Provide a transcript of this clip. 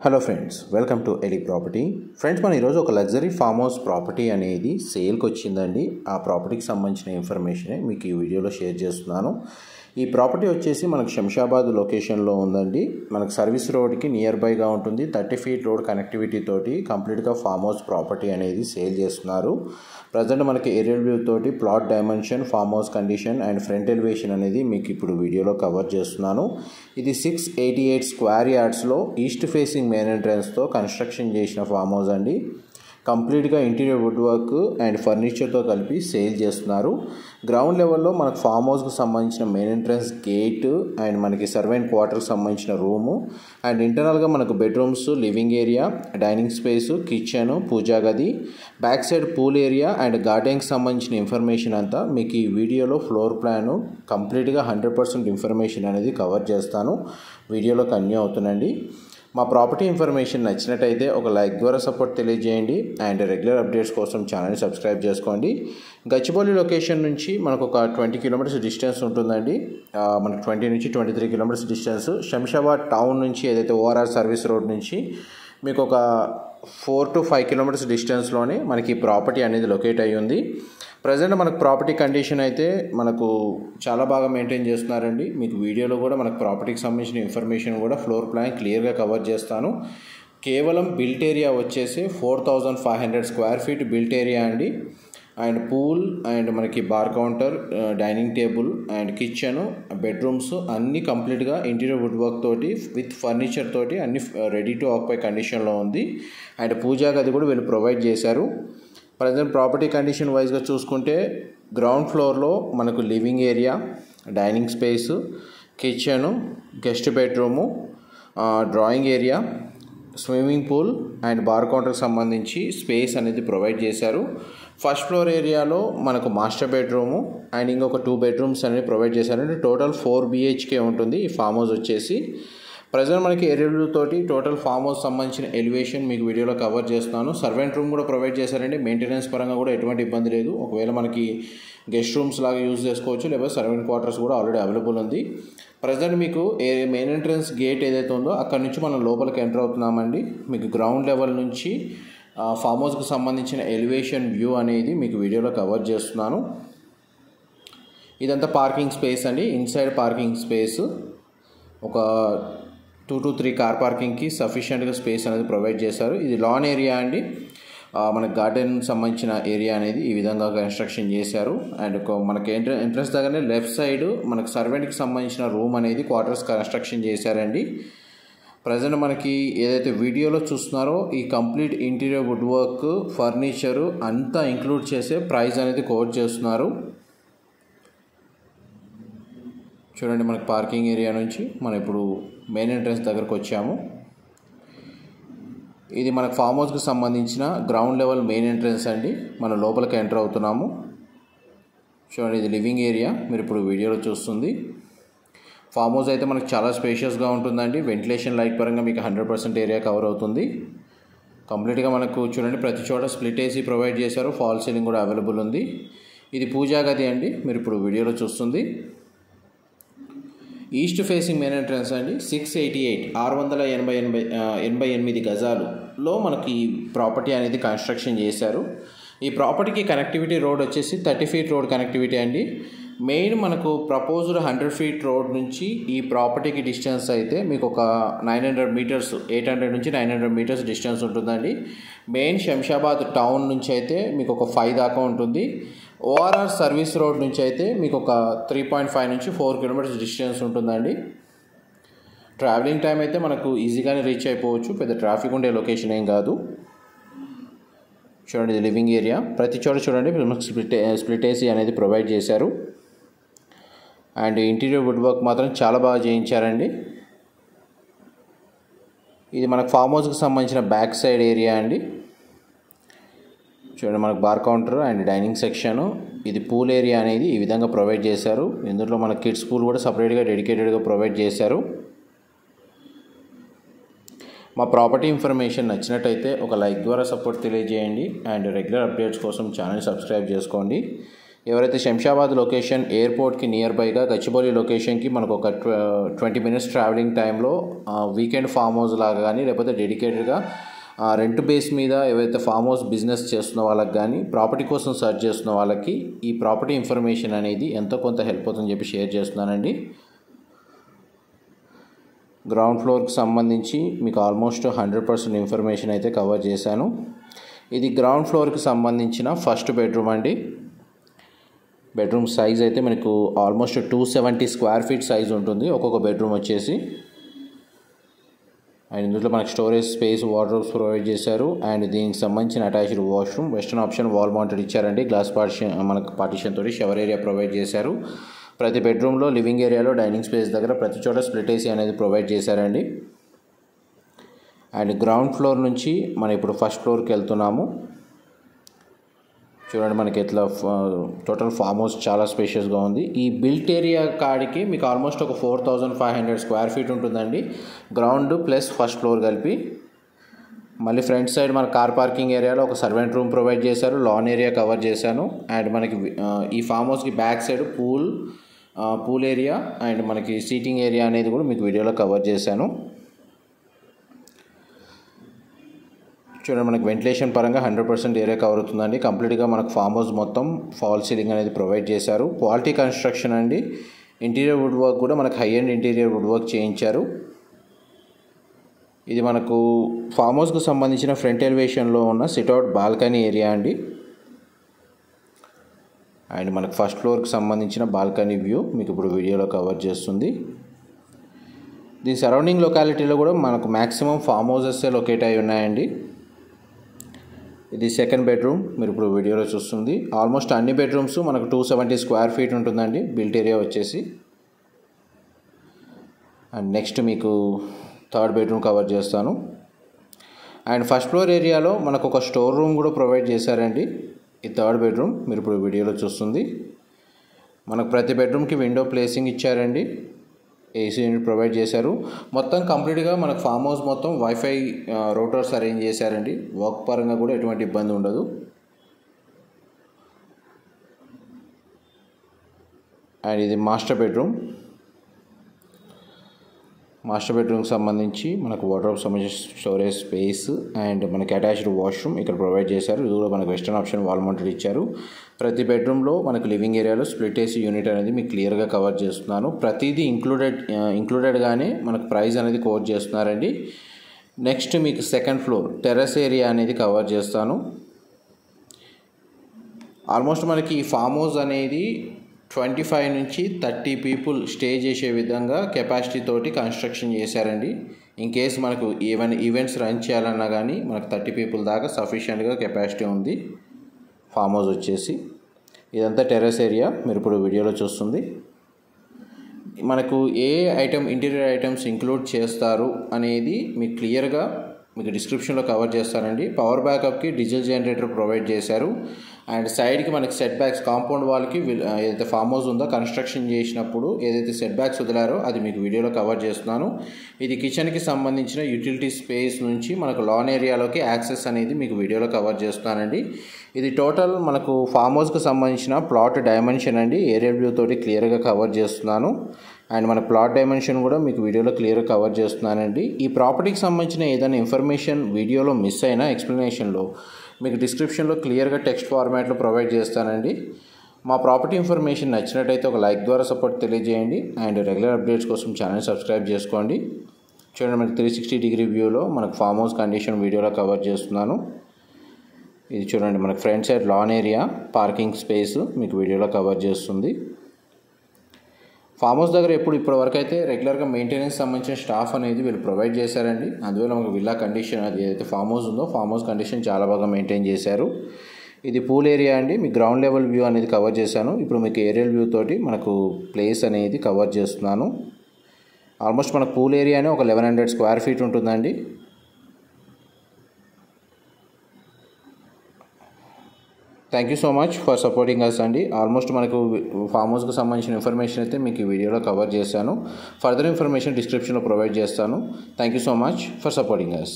Hello friends, welcome to Eli property. Friends, మన ఈరోజు ఒక లగ్జరీ ఫామ్ హౌస్ ప్రాపర్టీ అనేది సేల్కి వచ్చిందండి. ఆ ప్రాపర్టీకి సంబంధించిన ఇన్ఫర్మేషనే మీకు ఈ వీడియోలో షేర్ చేస్తున్నాను. ఈ ప్రాపర్టీ వచ్చేసి మనకు శంషాబాద్ లొకేషన్లో ఉందండి. మనకు సర్వీస్ రోడ్కి నియర్ బైగా ఉంటుంది. 30 feet రోడ్ కనెక్టివిటీ తోటి కంప్లీట్గా ఫామ్ హౌస్ ప్రాపర్టీ అనేది సేల్ చేస్తున్నారు. ప్రజెంట్ మనకి ఏరియల్ వ్యూ తోటి plot dimension, farm house condition and front elevation అనేది మీకు ఇప్పుడు వీడియోలో కవర్ చేస్తున్నాను. ఇది 688 స్క్వేర్ యార్డ్స్లో ఈస్ట్ ఫేసింగ్ మెయిన్ ఎంట్రన్స్తో కన్స్ట్రక్షన్ చేసిన ఫామ్ హౌస్ అండి. కంప్లీట్గా ఇంటీరియర్ వుడ్ వర్క్ అండ్ ఫర్నిచర్తో కలిపి సేల్ చేస్తున్నారు. గ్రౌండ్ లెవెల్లో మనకు ఫామ్ హౌస్కి సంబంధించిన మెయిన్ ఎంట్రన్స్ గేట్ అండ్ మనకి సర్వెంట్ క్వార్టర్కి సంబంధించిన రూము అండ్ ఇంటర్నల్గా మనకు bedrooms, living area, dining space, kitchen, puja గది, back side pool area and గార్డెన్కి సంబంధించిన ఇన్ఫర్మేషన్ అంతా మీకు ఈ వీడియోలో ఫ్లోర్ ప్లాను కంప్లీట్గా 100% ఇన్ఫర్మేషన్ అనేది కవర్ చేస్తాను. వీడియోలో కంటిన్యూ అవుతుందండి. మా ప్రాపర్టీ ఇన్ఫర్మేషన్ నచ్చినట్టయితే ఒక లైక్ ద్వారా సపోర్ట్ తెలియజేయండి అండ్ రెగ్యులర్ అప్డేట్స్ కోసం ఛానల్ని సబ్స్క్రైబ్ చేసుకోండి. గచ్చిబౌలి లొకేషన్ నుంచి మనకు ఒక 20 kilometers డిస్టెన్స్ ఉంటుందండి. మనకు 20 నుంచి 23 kilometers డిస్టెన్స్. శంషాబాద్ టౌన్ నుంచి ఏదైతే ఓఆర్ఆర్ సర్వీస్ రోడ్ నుంచి మీకు ఒక 4 to 5 kilometers డిస్టెన్స్లోనే మనకి ఈ ప్రాపర్టీ అనేది లొకేట్ అయ్యి ఉంది. ప్రజెంట్ మనకు ప్రాపర్టీ కండిషన్ అయితే మనకు చాలా బాగా మెయింటైన్ చేస్తున్నారండి. మీకు వీడియోలో కూడా మనకు ప్రాపర్టీకి సంబంధించిన ఇన్ఫర్మేషన్ కూడా ఫ్లోర్ ప్లాన్ క్లియర్గా కవర్ చేస్తాను. కేవలం బిల్ట్ ఏరియా వచ్చేసి 4500 స్క్వేర్ ఫీట్ బిల్ట్ ఏరియా అండి. అండ్ పూల్ అండ్ మనకి bar counter, dining table and kitchen, bedrooms అన్నీ కంప్లీట్గా ఇంటీరియర్ వుడ్ వర్క్ తోటి విత్ ఫర్నిచర్ తోటి అన్ని రెడీ టు ఆక్యుపై కండిషన్లో ఉంది. అండ్ పూజా గది కూడా వీళ్ళు ప్రొవైడ్ చేశారు. ప్రజెంట్ ప్రాపర్టీ కండిషన్ వైజ్గా చూసుకుంటే గ్రౌండ్ ఫ్లోర్లో మనకు living area, dining space, kitchen, guest bedroom, drawing area, swimming pool and bar కౌంటర్కి సంబంధించి స్పేస్ అనేది ప్రొవైడ్ చేశారు. ఫస్ట్ ఫ్లోర్ ఏరియాలో మనకు మాస్టర్ బెడ్రూము అండ్ ఇంకొక 2 bedrooms అనేది ప్రొవైడ్ చేశారు. అంటే టోటల్ 4 BHK ఉంటుంది ఈ ఫామ్ హౌస్ వచ్చేసి. ప్రజెంట్ మనకి ఏరియల్ తోటి టోటల్ ఫామ్ హౌస్ సంబంధించిన ఎలివేషన్ మీకు వీడియోలో కవర్ చేస్తున్నాను. సర్వెంట్ రూమ్ కూడా ప్రొవైడ్ చేశారండి. మెయింటెనెన్స్ పరంగా కూడా ఎటువంటి ఇబ్బంది లేదు. ఒకవేళ మనకి గెస్ట్ రూమ్స్ లాగా యూజ్ చేసుకోవచ్చు, లేకపోతే సర్వెంట్ క్వార్టర్స్ కూడా ఆల్రెడీ అవైలబుల్ ఉంది. ప్రజెంట్ మీకు మెయిన్ ఎంట్రన్స్ గేట్ ఏదైతే ఉందో అక్కడ నుంచి మనం లోపలికి ఎంటర్ అవుతున్నామండి. మీకు గ్రౌండ్ లెవెల్ నుంచి ఫామ్ హౌస్కి సంబంధించిన ఎలివేషన్ వ్యూ అనేది మీకు వీడియోలో కవర్ చేస్తున్నాను. ఇదంతా పార్కింగ్ స్పేస్ అండి. ఇన్సైడ్ పార్కింగ్ స్పేస్ ఒక 2 to 3 కార్ పార్కింగ్కి సఫిషియెంట్గా స్పేస్ అనేది ప్రొవైడ్ చేశారు. ఇది లాన్ ఏరియా అండి. మనకు గార్డెన్ సంబంధించిన ఏరియా అనేది ఈ విధంగా కన్స్ట్రక్షన్ చేశారు. అండ్ మనకి ఎంట్రన్స్ దగ్గరనే లెఫ్ట్ సైడ్ మనకు సర్వెంట్కి సంబంధించిన రూమ్ అనేది క్వార్టర్స్ కన్స్ట్రక్షన్ చేశారండి. ప్రజెంట్ మనకి ఏదైతే వీడియోలో చూస్తున్నారో ఈ complete interior wood work, furniture అంతా ఇంక్లూడ్ చేసే ప్రైస్ అనేది కోట్ చేస్తున్నారు. చూడండి, మనకి పార్కింగ్ ఏరియా నుంచి మనం ఇప్పుడు మెయిన్ ఎంట్రన్స్ దగ్గరకు వచ్చాము. ఇది మనకు ఫామ్ హౌస్కి సంబంధించిన గ్రౌండ్ లెవెల్ మెయిన్ ఎంట్రన్స్ అండి. మనం లోపలికి ఎంటర్ అవుతున్నాము. చూడండి, ఇది లివింగ్ ఏరియా మీరు ఇప్పుడు వీడియోలో చూస్తుంది. ఫామ్ హౌస్ అయితే మనకు చాలా స్పేషియస్గా ఉంటుందండి. వెంటిలేషన్ లైట్ పరంగా మీకు 100% ఏరియా కవర్ అవుతుంది. కంప్లీట్గా మనకు చూడండి ప్రతి చోట స్ప్లిట్ ఏసీ ప్రొవైడ్ చేశారు. ఫాల్ సీలింగ్ కూడా అవైలబుల్ ఉంది. ఇది పూజా గది అండి మీరు ఇప్పుడు వీడియోలో చూస్తుంది. ఈస్ట్ ఫేసింగ్ మెయిన్ ఎంట్రన్స్ అండి. 688 గజాలులో మనకి ఈ ప్రాపర్టీ అనేది కన్స్ట్రక్షన్ చేశారు. ఈ ప్రాపర్టీకి కనెక్టివిటీ రోడ్ వచ్చేసి 30 feet రోడ్ కనెక్టివిటీ అండి. మెయిన్ మనకు ప్రపోజ్డ్ 100 feet రోడ్ నుంచి ఈ ప్రాపర్టీకి డిస్టెన్స్ అయితే మీకు ఒక 900 meters, 800 నుంచి 900 meters డిస్టెన్స్ ఉంటుందండి. మెయిన్ శంషాబాద్ టౌన్ నుంచి అయితే మీకు ఒక 5 దాకా ఉంటుంది. ఓఆర్ఆర్ సర్వీస్ రోడ్ నుంచి అయితే మీకు ఒక 3.5 నుంచి 4 kilometers డిస్టెన్స్ ఉంటుందండి. ట్రావెలింగ్ టైం అయితే మనకు ఈజీగానే రీచ్ అయిపోవచ్చు. పెద్ద ట్రాఫిక్ ఉండే లొకేషన్ ఏం కాదు. చూడండి, ఇది లివింగ్ ఏరియా. ప్రతి చోట చూడండి స్ప్లిట్ ఏసీ అనేది ప్రొవైడ్ చేశారు. అండ్ ఇంటీరియర్ వుడ్ వర్క్ మాత్రం చాలా బాగా చేయించారండి. ఇది మనకు ఫామ్ హౌస్కి సంబంధించిన బ్యాక్ సైడ్ ఏరియా అండి. చూడండి, మనకు bar counter and dining section, ఇది పూల్ ఏరియా అనేది ఈ విధంగా ప్రొవైడ్ చేశారు. ఇందులో మన కిడ్స్ పూల్ కూడా సపరేట్గా డెడికేటెడ్గా ప్రొవైడ్ చేశారు. మా ప్రాపర్టీ ఇన్ఫర్మేషన్ నచ్చినట్టయితే ఒక లైక్ ద్వారా సపోర్ట్ తెలియజేయండి అండ్ రెగ్యులర్ అప్డేట్స్ కోసం ఛానల్ సబ్స్క్రైబ్ చేసుకోండి. ఎవరైతే శంషాబాద్ లొకేషన్ ఎయిర్పోర్ట్కి నియర్ బైగా గచ్చిబౌలి లొకేషన్కి మనకు ఒక 20 మినిట్స్ ట్రావెలింగ్ టైంలో వీకెండ్ ఫామ్ హౌస్ లాగా కానీ లేకపోతే డెడికేటెడ్గా రెంట్ బేస్ మీద ఎవరైతే ఫామ్ హౌస్ బిజినెస్ చేస్తున్న వాళ్ళకి కానీ ప్రాపర్టీ కోసం సర్చ్ చేస్తున్న వాళ్ళకి ఈ ప్రాపర్టీ ఇన్ఫర్మేషన్ అనేది ఎంతో కొంత హెల్ప్ అవుతుందని చెప్పి షేర్ చేస్తున్నానండి. గ్రౌండ్ ఫ్లోర్కి సంబంధించి మీకు ఆల్మోస్ట్ 100% ఇన్ఫర్మేషన్ అయితే కవర్ చేశాను. ఇది గ్రౌండ్ ఫ్లోర్కి సంబంధించిన ఫస్ట్ బెడ్రూమ్ అండి. బెడ్రూమ్ సైజ్ అయితే మనకు ఆల్మోస్ట్ 270 స్క్వేర్ ఫీట్ సైజ్ ఉంటుంది ఒక్కొక్క బెడ్రూమ్ వచ్చేసి. అండ్ ఇందులో మనకు స్టోరేజ్ స్పేస్, వార్డ్రోబ్స్ ప్రొవైడ్ చేశారు. అండ్ దీనికి సంబంధించిన attached washroom, western option wall mounted ఇచ్చారండి. గ్లాస్ పార్టిషన్ మనకు పార్టిషన్ తోటి షవర్ ఏరియా ప్రొవైడ్ చేశారు. ప్రతి బెడ్రూమ్లో లివింగ్ ఏరియాలో డైనింగ్ స్పేస్ దగ్గర ప్రతి చోట స్ప్లిట్ ఏసీ అనేది ప్రొవైడ్ చేశారండి. అండ్ గ్రౌండ్ ఫ్లోర్ నుంచి మనం ఇప్పుడు ఫస్ట్ ఫ్లోర్కి వెళ్తున్నాము. చూడండి మనకి ఎట్లా టోటల్ ఫామ్ హౌస్ చాలా స్పేషియస్గా ఉంది. ఈ బిల్ట్ ఏరియా కాడికి మీకు ఆల్మోస్ట్ ఒక 4500 స్క్వేర్ ఫీట్ ఉంటుందండి, గ్రౌండ్ ప్లస్ ఫస్ట్ ఫ్లోర్ కలిపి. మళ్ళీ ఫ్రంట్ సైడ్ మన కార్ పార్కింగ్ ఏరియాలో ఒక సర్వెంట్ రూమ్ ప్రొవైడ్ చేశారు, లాన్ ఏరియా కవర్ చేశాను. అండ్ మనకి ఈ ఫామ్ హౌస్కి back side pool area and మనకి సీటింగ్ ఏరియా అనేది కూడా మీకు వీడియోలో కవర్ చేశాను. చూడండి మనకి వెంటిలేషన్ పరంగా 100% ఏరియా కవర్ అవుతుందండి. కంప్లీట్గా మనకు ఫామ్ హౌస్ మొత్తం ఫాల్ సీలింగ్ అనేది ప్రొవైడ్ చేశారు. క్వాలిటీ కన్స్ట్రక్షన్ అండి. ఇంటీరియర్ వుడ్ వర్క్ కూడా మనకు high and interior wood work చేయించారు. ఇది మనకు ఫామ్ హౌస్కు సంబంధించిన ఫ్రంట్ ఎలివేషన్లో ఉన్న సిట్అవుట్ బాల్కనీ ఏరియా అండి. అండ్ మనకు ఫస్ట్ ఫ్లోర్కి సంబంధించిన బాల్కనీ వ్యూ మీకు ఇప్పుడు వీడియోలో కవర్ చేస్తుంది. దీని సరౌండింగ్ లొకాలిటీలో కూడా మనకు మ్యాక్సిమం ఫామ్ హౌసెస్ లొకేట్ అయి ఉన్నాయండి. ఇది సెకండ్ బెడ్రూమ్ మీరు ఇప్పుడు వీడియోలో చూస్తుంది. ఆల్మోస్ట్ అన్ని బెడ్రూమ్స్ మనకు 270 స్క్వేర్ ఫీట్ ఉంటుందండి బిల్ట్ ఏరియా వచ్చేసి. అండ్ నెక్స్ట్ మీకు థర్డ్ బెడ్రూమ్ కవర్ చేస్తాను. అండ్ ఫస్ట్ ఫ్లోర్ ఏరియాలో మనకు ఒక స్టోర్ రూమ్ కూడా ప్రొవైడ్ చేశారండి. ఈ థర్డ్ బెడ్రూమ్ మీరు ఇప్పుడు వీడియోలో చూస్తుంది. మనకు ప్రతి బెడ్రూమ్కి విండో ప్లేసింగ్ ఇచ్చారండి, ఏసీ యూనిట్ ప్రొవైడ్ చేశారు. మొత్తం కంప్లీట్గా మనకు ఫామ్ హౌస్ మొత్తం వైఫై రౌటర్స్ అరేంజ్ చేశారండి. వర్క్ పరంగా కూడా ఎటువంటి ఇబ్బంది ఉండదు. అండ్ ఇది మాస్టర్ బెడ్రూమ్కి సంబంధించి మనకు వార్డ్రోబ్ సంబంధించి స్టోరేజ్ స్పేస్ అండ్ మనకి అటాచ్డ్ వాష్రూమ్ ఇక్కడ ప్రొవైడ్ చేశారు. ఇది కూడా మనకు వెస్టర్న్ ఆప్షన్ వాల్ మౌంటెడ్ ఇచ్చారు. ప్రతి బెడ్రూమ్లో మనకు లివింగ్ ఏరియాలో స్ప్లిట్ ఏసీ యూనిట్ అనేది మీకు క్లియర్గా కవర్ చేస్తున్నాను. ప్రతిదీ ఇంక్లూడెడ్గానే మనకు ప్రైస్ అనేది కోట్ చేస్తున్నారండి. నెక్స్ట్ మీకు సెకండ్ ఫ్లోర్ టెర్రస్ ఏరియా అనేది కవర్ చేస్తాను. ఆల్మోస్ట్ మనకి ఈ ఫామ్ హౌస్ అనేది 25 నుంచి 30 పీపుల్ స్టే చేసే విధంగా కెపాసిటీ తోటి కన్స్ట్రక్షన్ చేశారండి. ఇన్ కేస్ మనకు ఏమైనా ఈవెంట్స్ రన్ చేయాలన్నా కానీ మనకు 30 పీపుల్ దాకా సఫిషియెంట్గా కెపాసిటీ ఉంది ఫామ్ హౌస్ వచ్చేసి. ఇదంతా టెర్రస్ ఏరియా మీరు ఇప్పుడు వీడియోలో చూస్తుంది. మనకు ఏ ఇంటీరియర్ ఐటమ్స్ ఇంక్లూడ్ చేస్తారు అనేది మీకు క్లియర్గా మీకు డిస్క్రిప్షన్లో కవర్ చేస్తానండి. పవర్ బ్యాకప్కి డీజిల్ జనరేటర్ ప్రొవైడ్ చేశారు. అండ్ సైడ్కి మనకి సెట్ బ్యాక్స్ కాంపౌండ్ వాల్కి ఏదైతే ఫామ్ హౌస్ ఉందో కన్స్ట్రక్షన్ చేసినప్పుడు ఏదైతే సెట్ బ్యాక్స్ వదిలారో అది మీకు వీడియోలో కవర్ చేస్తున్నాను. ఇది కిచెన్కి సంబంధించిన యూటిలిటీ స్పేస్ నుంచి మనకు లాన్ ఏరియాలోకి యాక్సెస్ అనేది మీకు వీడియోలో కవర్ చేస్తున్నానండి. ఇది టోటల్ మనకు ఫామ్ హౌస్కి సంబంధించిన ప్లాట్ డైమెన్షన్ అండి. ఏరియల్ వ్యూ తోటి క్లియర్గా కవర్ చేస్తున్నాను. అండ్ మన ప్లాట్ డైమెన్షన్ కూడా మీకు వీడియోలో క్లియర్గా కవర్ చేస్తున్నానండి. ఈ ప్రాపర్టీకి సంబంధించిన ఏదైనా ఇన్ఫర్మేషన్ వీడియోలో మిస్ అయినా ఎక్స్ప్లెనేషన్లో మీకు డిస్క్రిప్షన్లో క్లియర్గా టెక్స్ట్ ఫార్మాట్లో ప్రొవైడ్ చేస్తానండి. మా ప్రాపర్టీ ఇన్ఫర్మేషన్ నచ్చినట్టయితే ఒక లైక్ ద్వారా సపోర్ట్ తెలియజేయండి. అండ్ రెగ్యులర్ అప్డేట్స్ కోసం ఛానల్ సబ్స్క్రైబ్ చేసుకోండి. చూడండి మనకి 360 డిగ్రీ వ్యూలో మనకు ఫామ్ హౌస్ కండిషన్ వీడియోలో కవర్ చేస్తున్నాను. ఇది చూడండి మనకు front side lawn area, parking space మీకు వీడియోలో కవర్ చేస్తుంది. ఫామ్ హౌస్ దగ్గర ఇప్పటివరకు అయితే రెగ్యులర్గా మెయింటెనెన్స్ సంబంధించిన స్టాఫ్ అనేది వీళ్ళు ప్రొవైడ్ చేశారండి. అందువల్ల మనకు విల్లా కండిషన్ అది ఏదైతే ఫామ్ హౌస్ ఉందో ఫామ్ హౌస్ కండిషన్ చాలా బాగా మెయింటైన్ చేశారు. ఇది పూల్ ఏరియా అండి. మీకు గ్రౌండ్ లెవెల్ వ్యూ అనేది కవర్ చేశాను. ఇప్పుడు మీకు ఏరియల్ వ్యూ తోటి మనకు ప్లేస్ అనేది కవర్ చేస్తున్నాను. ఆల్మోస్ట్ మనకు పూల్ ఏరియానే ఒక 1100 స్క్వేర్ ఫీట్ ఉంటుందండి. Thank you so much for supporting us అండి. ఆల్మోస్ట్ మనకు ఫామ్ హౌస్కి సంబంధించిన ఇన్ఫర్మేషన్ అయితే మీకు ఈ వీడియోలో కవర్ చేశాను. ఫర్దర్ ఇన్ఫర్మేషన్ డిస్క్రిప్షన్లో ప్రొవైడ్ చేస్తాను. Thank you so much for supporting us.